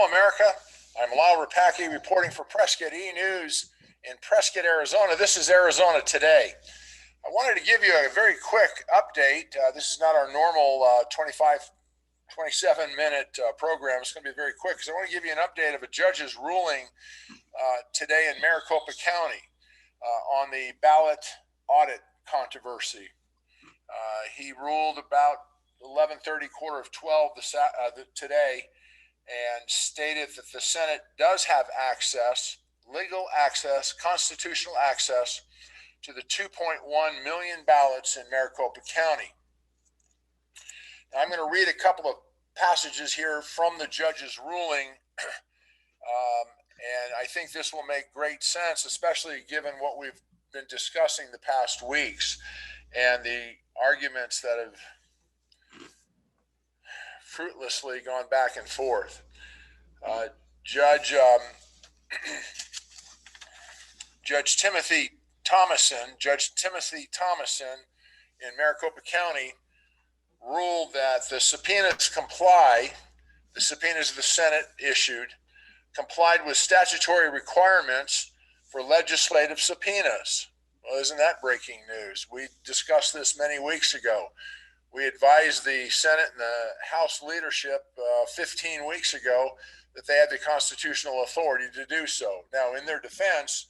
Hello, America. I'm Lyle Rapacki reporting for Prescott E-News in Prescott, Arizona. This is Arizona Today. I wanted to give you a very quick update. This is not our normal 27-minute program. It's going to be very quick because I want to give you an update of a judge's ruling today in Maricopa County on the ballot audit controversy. He ruled about 11:30, quarter of 12 today, and stated that the Senate does have access, legal access, constitutional access to the 2.1 million ballots in Maricopa County. Now, I'm going to read a couple of passages here from the judge's ruling, and I think this will make great sense, especially given what we've been discussing the past weeks and the arguments that have fruitlessly gone back and forth. Judge Timothy Thomason in Maricopa County ruled that the subpoenas the subpoenas the Senate issued, complied with statutory requirements for legislative subpoenas. Well, isn't that breaking news? We discussed this many weeks ago. We advised the Senate and the House leadership 15 weeks ago that they had the constitutional authority to do so. Now, in their defense,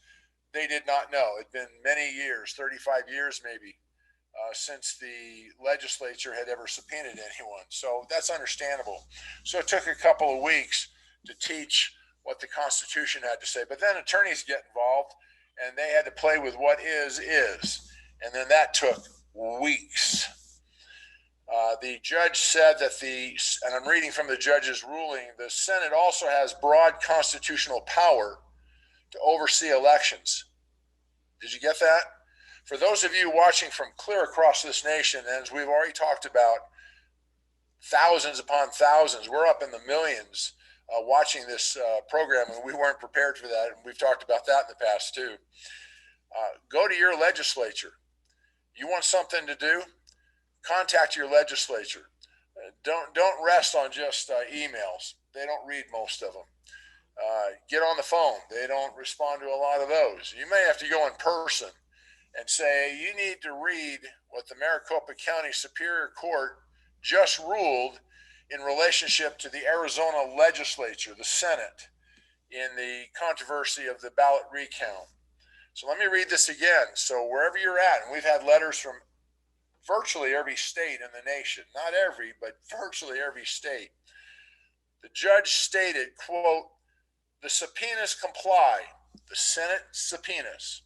they did not know. It had been many years, 35 years maybe, since the legislature had ever subpoenaed anyone. So that's understandable. So it took a couple of weeks to teach what the Constitution had to say. But then attorneys get involved, and they had to play with what is. And then that took weeks. The judge said that and I'm reading from the judge's ruling, the Senate also has broad constitutional power to oversee elections. Did you get that? For those of you watching from clear across this nation, and as we've already talked about, thousands upon thousands, we're up in the millions watching this program, and we weren't prepared for that, and we've talked about that in the past too. Go to your legislature. You want something to do? Contact your legislature. Don't rest on just emails. They don't read most of them. Get on the phone. They don't respond to a lot of those. You may have to go in person and say, you need to read what the Maricopa County Superior Court just ruled in relationship to the Arizona legislature, the Senate, in the controversy of the ballot recount. So let me read this again. So wherever you're at, and we've had letters from virtually every state in the nation, not every, but virtually every state. The judge stated, quote, the subpoenas comply, the Senate subpoenas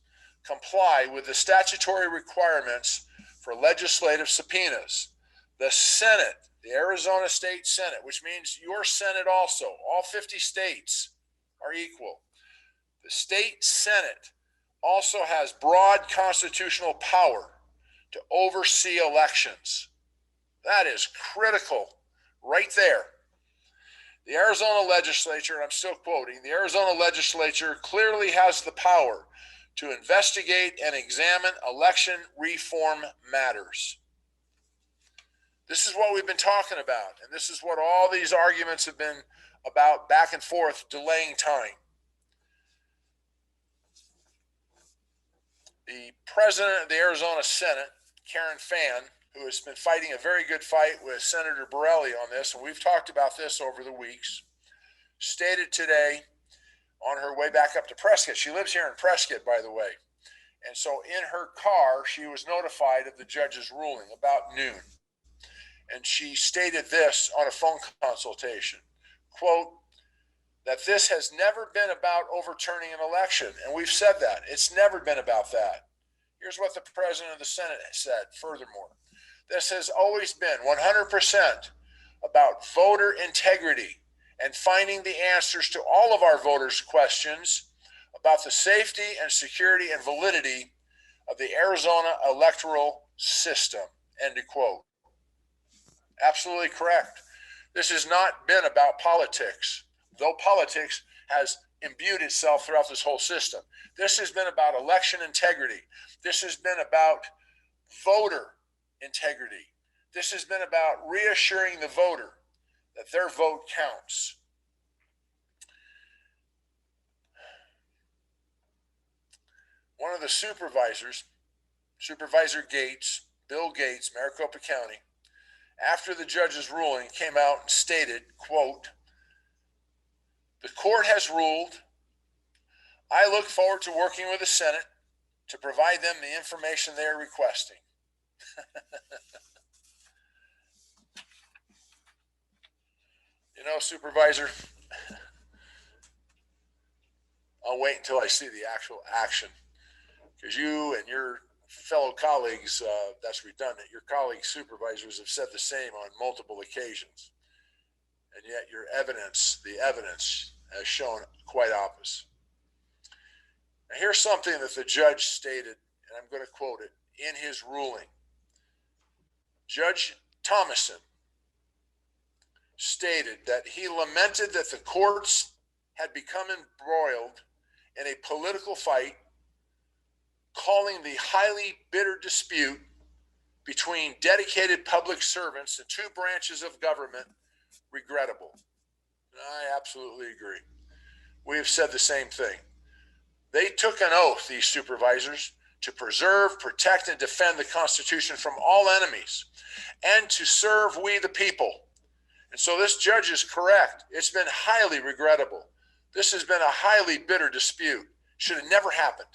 comply with the statutory requirements for legislative subpoenas. The Senate, the Arizona State Senate, which means your Senate also, all 50 states are equal. The state Senate also has broad constitutional power to oversee elections. That is critical right there. The Arizona legislature, and I'm still quoting, the Arizona legislature clearly has the power to investigate and examine election reform matters. This is what we've been talking about, and this is what all these arguments have been about, back and forth, delaying time. The president of the Arizona Senate, Karen Fann, who has been fighting a very good fight with Senator Borelli on this, and we've talked about this over the weeks, stated today on her way back up to Prescott. She lives here in Prescott, by the way. And so in her car, she was notified of the judge's ruling about noon. And she stated this on a phone consultation, quote, that this has never been about overturning an election. And we've said that. It's never been about that. Here's what the president of the Senate said, furthermore. This has always been 100% about voter integrity and finding the answers to all of our voters' questions about the safety and security and validity of the Arizona electoral system, end of quote. Absolutely correct. This has not been about politics, though politics has imbued itself throughout this whole system. This has been about election integrity. This has been about voter integrity. This has been about reassuring the voter that their vote counts. one of the supervisors, Supervisor Gates, Bill Gates, Maricopa County, after the judge's ruling came out and stated, quote, "The court has ruled. I look forward to working with the Senate to provide them the information they are requesting." You know, Supervisor, I'll wait until I see the actual action, because you and your fellow colleagues, that's redundant, your colleague supervisors have said the same on multiple occasions. And yet your evidence, the evidence has shown quite opposite. Now here's something that the judge stated, and I'm going to quote it, in his ruling. Judge Thomason stated that he lamented that the courts had become embroiled in a political fight, calling the highly bitter dispute between dedicated public servants and two branches of government regrettable. I absolutely agree. We have said the same thing. They took an oath, these supervisors, to preserve, protect, and defend the Constitution from all enemies, and to serve we the people. And so this judge is correct. It's been highly regrettable. This has been a highly bitter dispute. Should have never happened.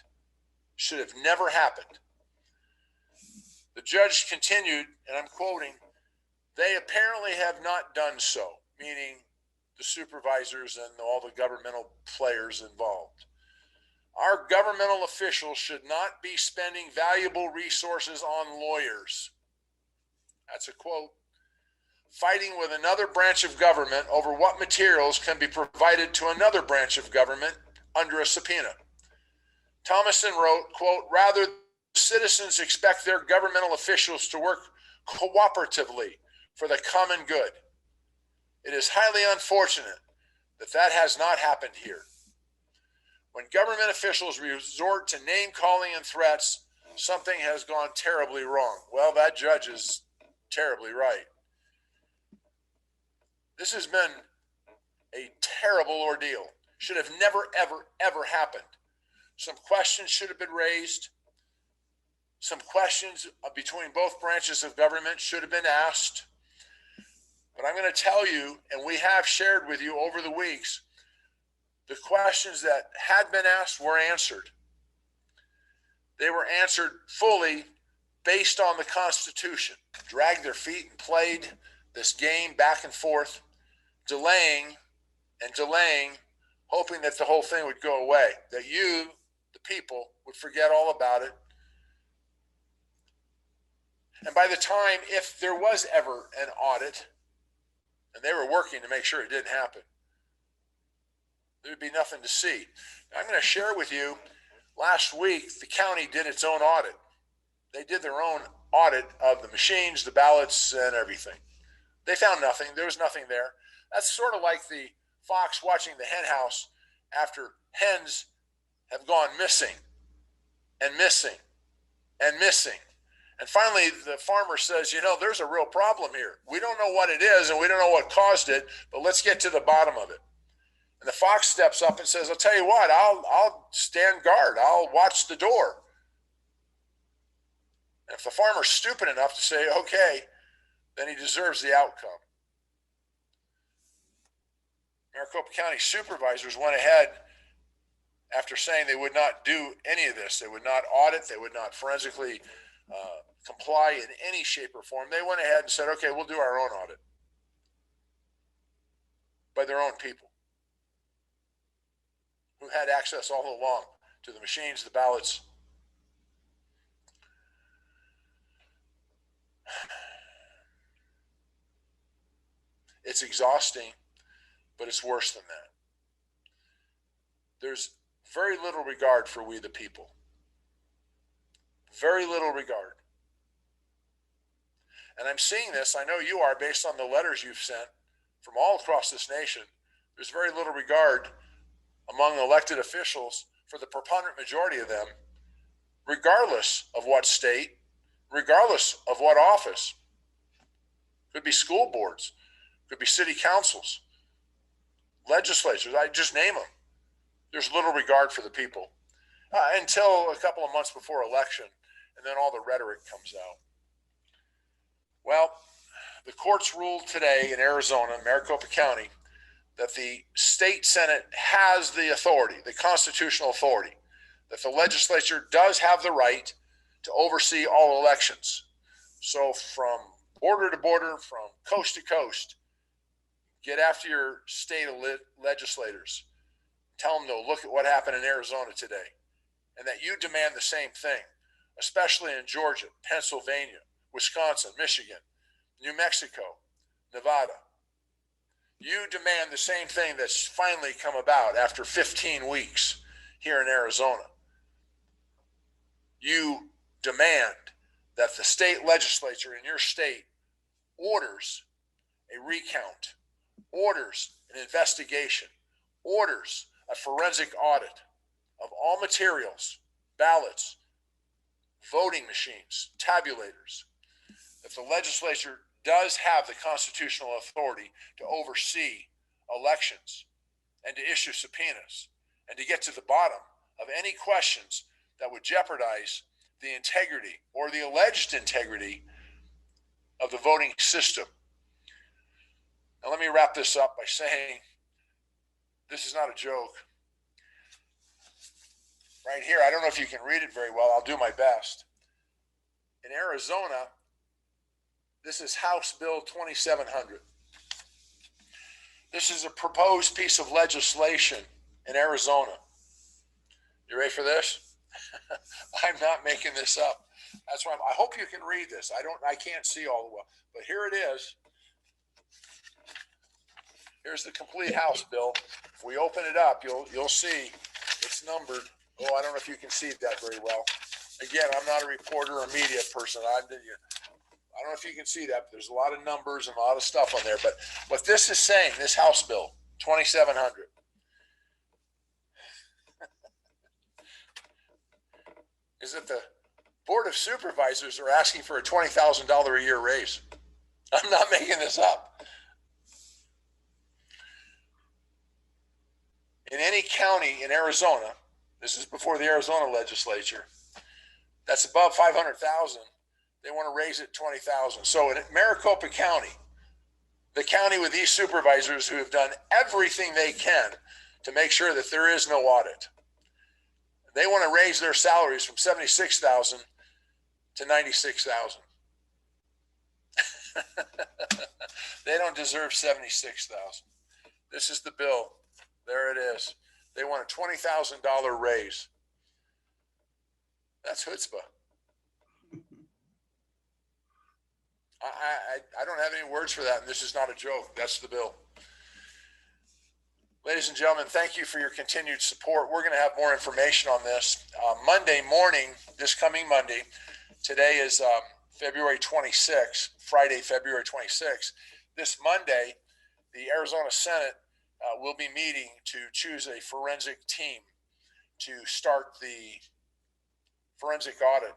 Should have never happened. The judge continued, and I'm quoting, "They apparently have not done so," meaning the supervisors and all the governmental players involved. "Our governmental officials should not be spending valuable resources on lawyers." That's a quote. "Fighting with another branch of government over what materials can be provided to another branch of government under a subpoena." Thomason wrote, quote, "Rather, citizens expect their governmental officials to work cooperatively for the common good. It is highly unfortunate that that has not happened here. When government officials resort to name-calling and threats, something has gone terribly wrong." Well, that judge is terribly right. This has been a terrible ordeal. Should have never, ever, ever happened. Some questions should have been raised. Some questions between both branches of government should have been asked. But I'm going to tell you, and we have shared with you over the weeks, the questions that had been asked were answered. They were answered fully based on the Constitution. Dragged their feet and played this game back and forth, delaying and delaying, hoping that the whole thing would go away, that you, the people, would forget all about it. And by the time, if there was ever an audit, and they were working to make sure it didn't happen, there would be nothing to see. Now, I'm going to share with you, last week, the county did its own audit. They did their own audit of the machines, the ballots, and everything. They found nothing. There was nothing there. That's sort of like the fox watching the hen house after hens have gone missing and missing and missing. And finally, the farmer says, you know, there's a real problem here. We don't know what it is, and we don't know what caused it, but let's get to the bottom of it. And the fox steps up and says, I'll tell you what, I'll stand guard. I'll watch the door. And if the farmer's stupid enough to say, okay, then he deserves the outcome. Maricopa County supervisors went ahead after saying they would not do any of this. They would not audit. They would not forensically comply in any shape or form. They went ahead and said, okay, we'll do our own audit by their own people who had access all along to the machines, the ballots. It's exhausting, but it's worse than that. There's very little regard for we the people. Very little regard. And I'm seeing this, I know you are, based on the letters you've sent from all across this nation. There's very little regard among elected officials for the preponderant majority of them, regardless of what state, regardless of what office. Could be school boards, could be city councils, legislatures, I just name them. There's little regard for the people. until a couple of months before election, and then all the rhetoric comes out. Well, the courts ruled today in Arizona, Maricopa County, that the state Senate has the authority, the constitutional authority, that the legislature does have the right to oversee all elections. So from border to border, from coast to coast, get after your state legislators. Tell them to look at what happened in Arizona today, and that you demand the same thing, especially in Georgia, Pennsylvania, Wisconsin, Michigan, New Mexico, Nevada. You demand the same thing that's finally come about after 15 weeks here in Arizona. You demand that the state legislature in your state orders a recount, orders an investigation, orders a forensic audit of all materials, ballots, voting machines, tabulators, that the legislature does have the constitutional authority to oversee elections and to issue subpoenas and to get to the bottom of any questions that would jeopardize the integrity or the alleged integrity of the voting system. Now, let me wrap this up by saying this is not a joke. Right here, I don't know if you can read it very well. I'll do my best. In Arizona, this is House Bill 2700. This is a proposed piece of legislation in Arizona. You ready for this? I'm not making this up. That's why I hope you can read this. I can't see all the well, but here it is. Here's the complete House bill. If we open it up, you'll see it's numbered. Oh, I don't know if you can see that very well. Again, I'm not a reporter or media person. I don't know if you can see that, but there's a lot of numbers and a lot of stuff on there. But what this is saying, this House bill, 2700, is that the Board of Supervisors are asking for a $20,000 a year raise. I'm not making this up. In any county in Arizona, this is before the Arizona legislature, that's above 500,000, they want to raise it 20,000. So in Maricopa County, the county with these supervisors who have done everything they can to make sure that there is no audit, they want to raise their salaries from 76,000 to 96,000. They don't deserve 76,000. This is the bill. There it is. They want a $20,000 raise. That's chutzpah. I don't have any words for that, and this is not a joke. That's the bill. Ladies and gentlemen, thank you for your continued support. We're going to have more information on this Monday morning, this coming Monday. Today is February 26th, Friday, February 26th. This Monday, the Arizona Senate will be meeting to choose a forensic team to start the forensic audit.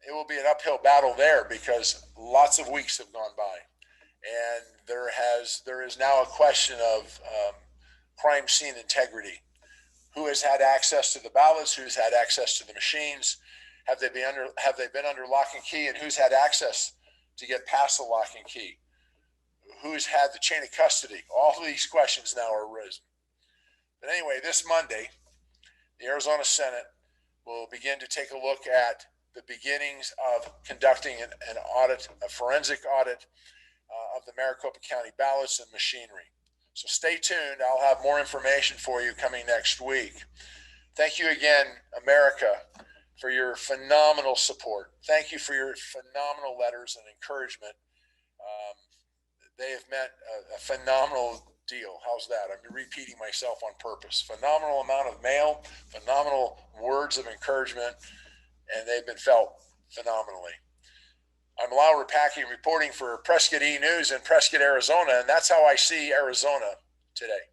It will be an uphill battle there because lots of weeks have gone by, and there is now a question of crime scene integrity. Who has had access to the ballots? Who's had access to the machines? Have they been under lock and key? And who's had access to get past the lock and key? Who's had the chain of custody? All of these questions now are arisen. But anyway, this Monday, the Arizona Senate will begin to take a look at the beginnings of conducting an audit, a forensic audit of the Maricopa County ballots and machinery. So stay tuned. I'll have more information for you coming next week. Thank you again, America, for your phenomenal support. Thank you for your phenomenal letters and encouragement. They have meant a phenomenal deal. How's that? I'm repeating myself on purpose. Phenomenal amount of mail, phenomenal words of encouragement, and they've been felt phenomenally. I'm Lyle Rapacki reporting for Prescott E! News in Prescott, Arizona, and that's how I see Arizona today.